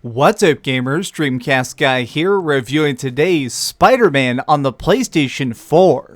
What's up gamers, DreamcastGuy here, reviewing today's Spider-Man on the PlayStation 4.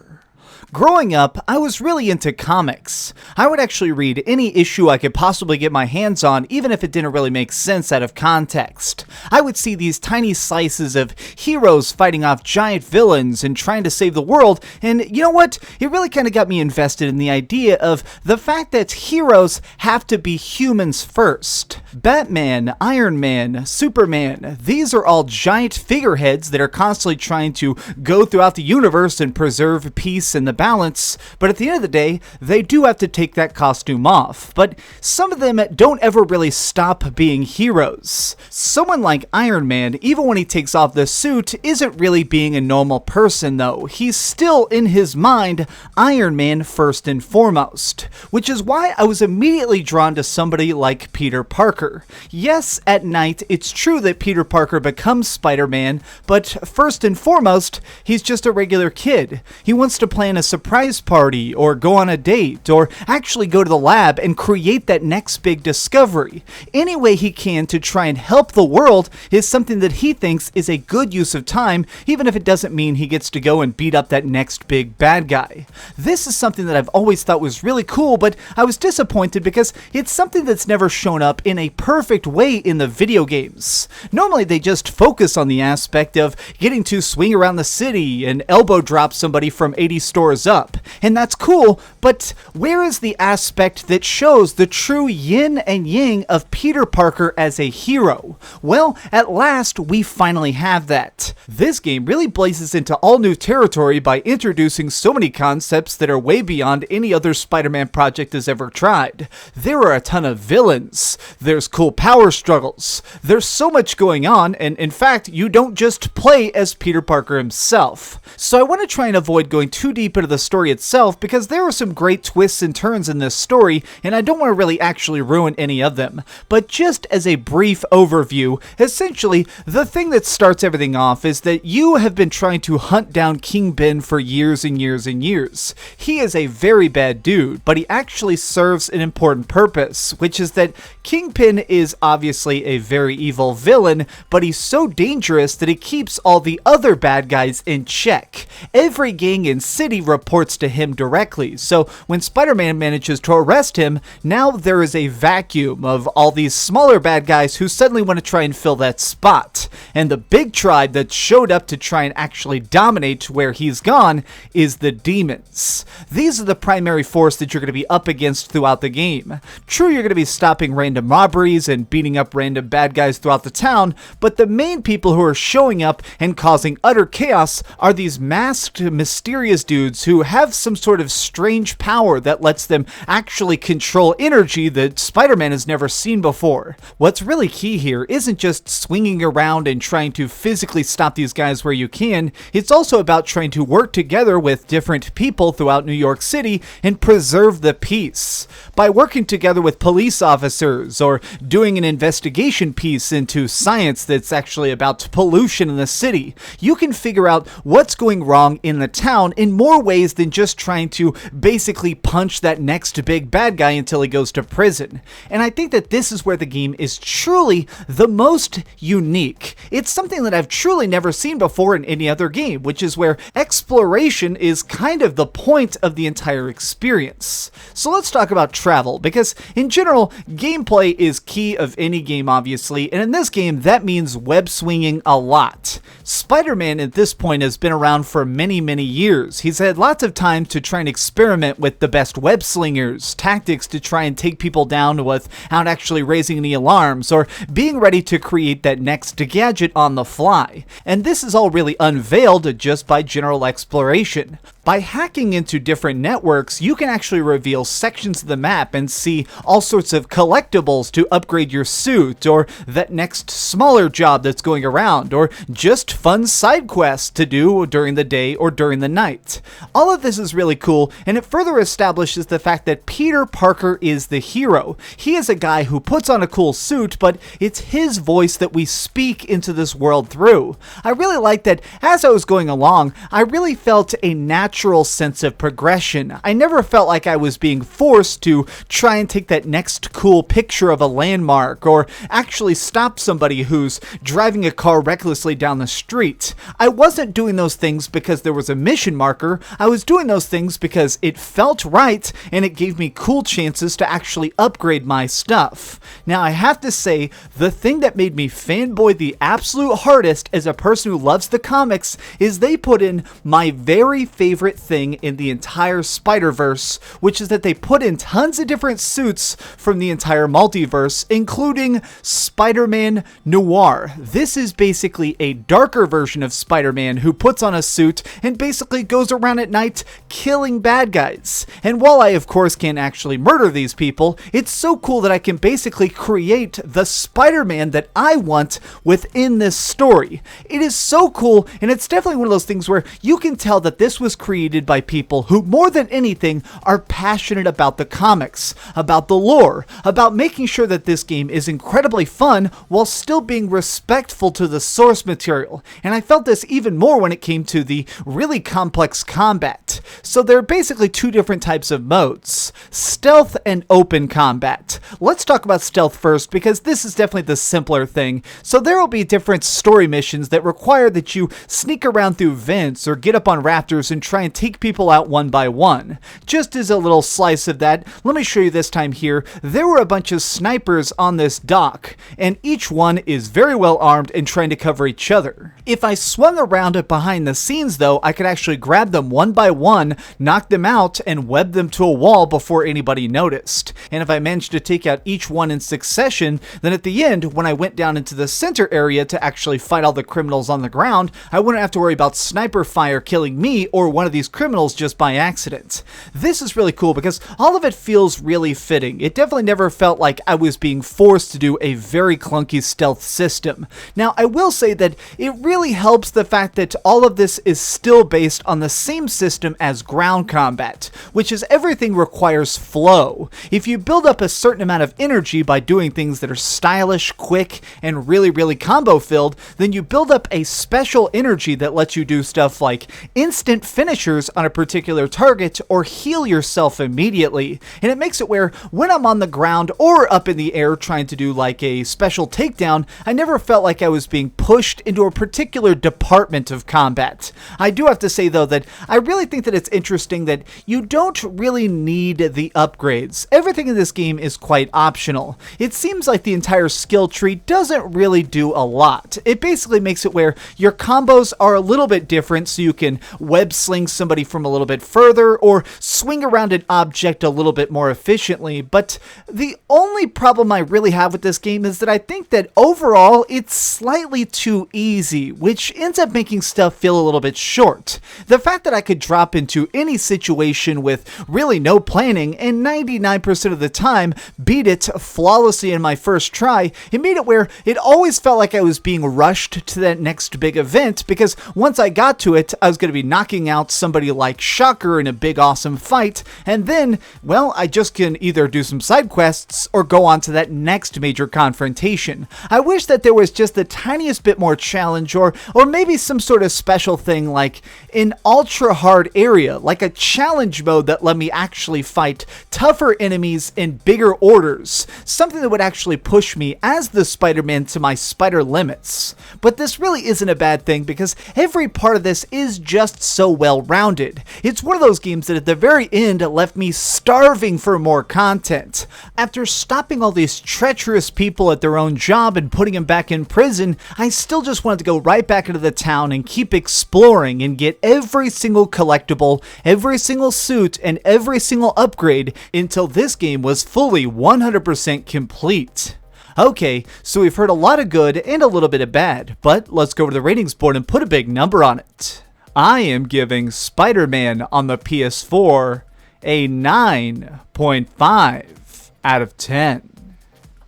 Growing up, I was really into comics. I would actually read any issue I could possibly get my hands on, even if it didn't really make sense out of context. I would see these tiny slices of heroes fighting off giant villains and trying to save the world, and you know what? It really kind of got me invested in the idea of the fact that heroes have to be humans first. Batman, Iron Man, Superman, these are all giant figureheads that are constantly trying to go throughout the universe and preserve peace and the balance, but at the end of the day, they do have to take that costume off. But some of them don't ever really stop being heroes. Someone like Iron Man, even when he takes off the suit, isn't really being a normal person though. He's still, in his mind, Iron Man first and foremost. Which is why I was immediately drawn to somebody like Peter Parker. Yes, at night, it's true that Peter Parker becomes Spider-Man, but first and foremost, he's just a regular kid. He wants to plan a surprise party, or go on a date, or actually go to the lab and create that next big discovery. Any way he can to try and help the world is something that he thinks is a good use of time, even if it doesn't mean he gets to go and beat up that next big bad guy. This is something that I've always thought was really cool, but I was disappointed because it's something that's never shown up in a perfect way in the video games. Normally they just focus on the aspect of getting to swing around the city and elbow drop somebody from 80 stores up, and that's cool, but where is the aspect that shows the true yin and yang of Peter Parker as a hero? Well, at last we finally have that. This game really blazes into all new territory by introducing so many concepts that are way beyond any other Spider-Man project has ever tried. There are a ton of villains, there's cool power struggles, there's so much going on, and in fact, you don't just play as Peter Parker himself. So I want to try and avoid going too deep into the story itself because there are some great twists and turns in this story, and I don't want to really actually ruin any of them. But just as a brief overview, essentially, the thing that starts everything off is that you have been trying to hunt down King Ben for years and years and years. He is a very bad dude, but he actually serves an important purpose, which is that Kingpin is obviously a very evil villain, but he's so dangerous that he keeps all the other bad guys in check. Every gang and city reports to him directly, so when Spider-Man manages to arrest him, now there is a vacuum of all these smaller bad guys who suddenly want to try and fill that spot. And the big tribe that showed up to try and actually dominate where he's gone is the demons. These are the primary force that you're going to be up against throughout the game. True, you're going to be stopping random robberies and beating up random bad guys throughout the town, but the main people who are showing up and causing utter chaos are these masked, mysterious dudes who have some sort of strange power that lets them actually control energy that Spider-Man has never seen before. What's really key here isn't just swinging around and trying to physically stop these guys where you can, it's also about trying to work together with different people throughout New York City and preserve the peace. By working together with police officers or doing an investigation piece into science that's actually about pollution in the city, you can figure out what's going wrong in the town in more ways than just trying to basically punch that next big bad guy until he goes to prison. And I think that this is where the game is truly the most unique. It's something that I've truly never seen before in any other game, which is where exploration is kind of the point of the entire experience. So let's talk about travel, because in general, gameplay is key of any game obviously, and in this game that means web swinging a lot. Spider-Man at this point has been around for many years. He's had lots of time to try and experiment with the best web slingers, tactics to try and take people down without actually raising any alarms, or being ready to create that next gadget on the fly. And this is all really unveiled just by general exploration. By hacking into different networks, you can actually reveal sections of the map and see all sorts of collectibles to upgrade your suit, or that next smaller job that's going around, or just fun side quests to do during the day or during the night. All of this is really cool, and it further establishes the fact that Peter Parker is the hero. He is a guy who puts on a cool suit, but it's his voice that we speak into this world through. I really like that as I was going along, I really felt a natural sense of progression. I never felt like I was being forced to try and take that next cool picture of a landmark, or actually stop somebody who's driving a car recklessly down the street. I wasn't doing those things because there was a mission marker. I was doing those things because it felt right, and it gave me cool chances to actually upgrade my stuff. Now, I have to say, the thing that made me fanboy the absolute hardest as a person who loves the comics is they put in my very favorite thing in the entire Spider-Verse, which is that they put in tons of different suits from the entire multiverse, including Spider-Man Noir. This is basically a darker version of Spider-Man who puts on a suit and basically goes around at night killing bad guys. And while I of course can't actually murder these people, it's so cool that I can basically create the Spider-Man that I want within this story. It is so cool, and it's definitely one of those things where you can tell that this was created by people who more than anything are passionate about the comics, about the lore, about making sure that this game is incredibly fun while still being respectful to the source material. And I felt this even more when it came to the really complex combat. So there are basically two different types of modes: stealth and open combat. Let's talk about stealth first, because this is definitely the simpler thing. So there will be different story missions that require that you sneak around through vents or get up on rafters and try and take people out one by one. Just as a little slice of that, let me show you this time here. There were a bunch of snipers on this dock, and each one is very well armed and trying to cover each other. If I swung around behind the scenes though, I could actually grab them one by one, knock them out, and web them to a wall before anybody noticed. And if I managed to take out each one in succession, then at the end, when I went down into the center area to actually fight all the criminals on the ground, I wouldn't have to worry about sniper fire killing me or one of these criminals just by accident. This is really cool because all of it feels really fitting. It definitely never felt like I was being forced to do a very clunky stealth system. Now, I will say that it really helps the fact that all of this is still based on the same system as ground combat, which is everything requires flow. If you build up a certain amount of energy by doing things that are stylish, quick, and really combo filled, then you build up a special energy that lets you do stuff like instant finishers on a particular target or heal yourself immediately. And it makes it where when I'm on the ground or up in the air trying to do like a special takedown, I never felt like I was being pushed into a particular department of combat. I do have to say though that I really think that it's interesting that you don't really need the upgrades. Everything in this game is quite optional. It seems like the entire skill tree doesn't really do a lot. It basically makes it where your combos are a little bit different, so you can web sling somebody from a little bit further or swing around an object a little bit more efficiently. But the only problem I really have with this game is that I think that overall it's slightly too easy, which ends up making stuff feel a little bit short. The fact that I could drop into any situation with really no planning and 99% of the time beat it flawlessly in my first try, it made it where it always felt like I was being rushed to that next big event, because once I got to it, I was going to be knocking out somebody like Shocker in a big awesome fight, and then, well, I just can either do some side quests or go on to that next major confrontation. I wish that there was just the tiniest bit more challenge, or maybe some sort of special thing like an ultra hard area, like a challenge mode that let me actually fight tougher enemies in bigger orders, something that would actually push me as the Spider-Man to my spider limits. But this really isn't a bad thing, because every part of this is just so well rounded. It's one of those games that at the very end left me starving for more content. After stopping all these treacherous people at their own job and putting them back in prison, I still just wanted to go right back into the town and keep exploring and get every single collectible, every single suit, and every single upgrade until this game was fully 100% complete. Okay, so we've heard a lot of good and a little bit of bad, but let's go to the ratings board and put a big number on it. I am giving Spider-Man on the PS4 a 9.5 out of 10.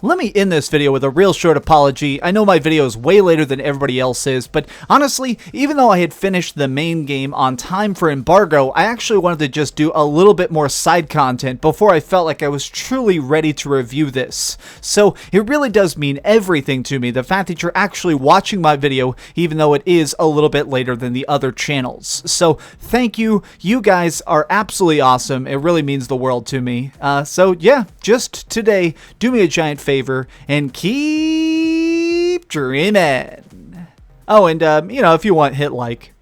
Let me end this video with a real short apology. I know my video is way later than everybody else's, but honestly, even though I had finished the main game on time for embargo, I actually wanted to just do a little bit more side content before I felt like I was truly ready to review this. So it really does mean everything to me, the fact that you're actually watching my video, even though it is a little bit later than the other channels. So thank you. You guys are absolutely awesome. It really means the world to me. So yeah, just today, do me a giant favor and keep dreaming. Oh, and you know, if you want, hit like.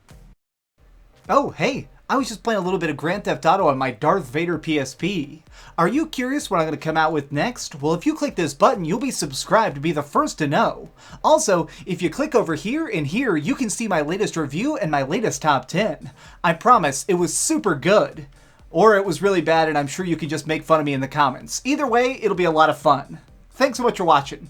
Oh, hey, I was just playing a little bit of Grand Theft Auto on my Darth Vader PSP. Are you curious what I'm going to come out with next? Well, if you click this button, you'll be subscribed to be the first to know. Also, if you click over here and here, you can see my latest review and my latest top 10. I promise, it was super good. Or it was really bad, and I'm sure you can just make fun of me in the comments. Either way, it'll be a lot of fun. Thanks so much for watching.